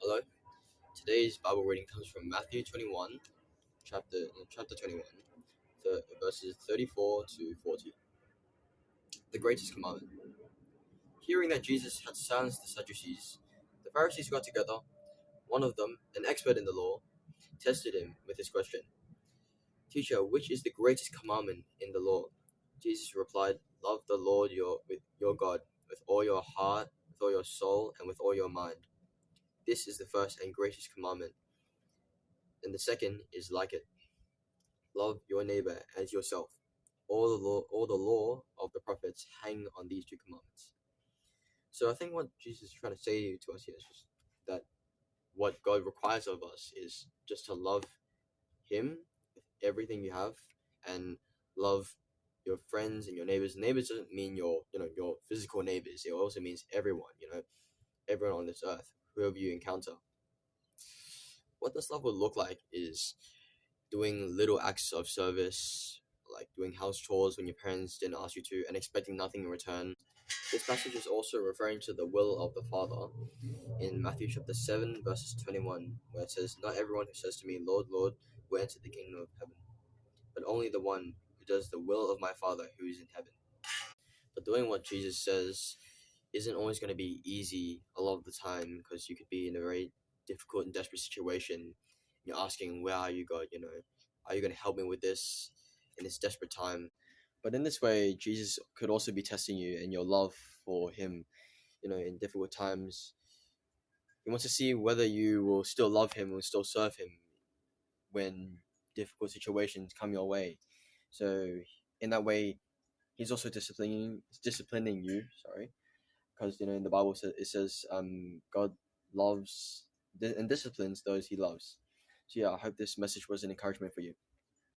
Hello. Today's Bible reading comes from Matthew 21, chapter 21, verses 34 to 40. The greatest commandment. Hearing that Jesus had silenced the Sadducees, the Pharisees got together. One of them, an expert in the law, tested him with this question: "Teacher, which is the greatest commandment in the law?" Jesus replied, "Love the Lord your God with all your heart, with all your soul, and with all your mind. This is the first and greatest commandment. And the second is like it. Love your neighbor as yourself. All the law of the prophets hang on these two commandments." So I think what Jesus is trying to say to us here is just that what God requires of us is just to love Him with everything you have, and love your friends and your neighbors. Neighbors doesn't mean your physical neighbors. It also means everyone. Everyone on this earth, whoever you encounter. What this love would look like is doing little acts of service, like doing house chores when your parents didn't ask you to, and expecting nothing in return. This passage is also referring to the will of the Father in Matthew chapter 7, verses 21, where it says, "Not everyone who says to me, 'Lord, Lord,' will enter the kingdom of heaven, but only the one who does the will of my Father who is in heaven." But doing what Jesus says isn't always going to be easy a lot of the time, because you could be in a very difficult and desperate situation. You're asking, "Where are you, God? Are you going to help me with this in this desperate time?" But in this way, Jesus could also be testing you in your love for Him. In difficult times, He wants to see whether you will still love Him, will still serve Him when difficult situations come your way. So in that way, He's also disciplining you. Sorry, because in the Bible it says God loves and disciplines those He loves. So yeah, I hope this message was an encouragement for you.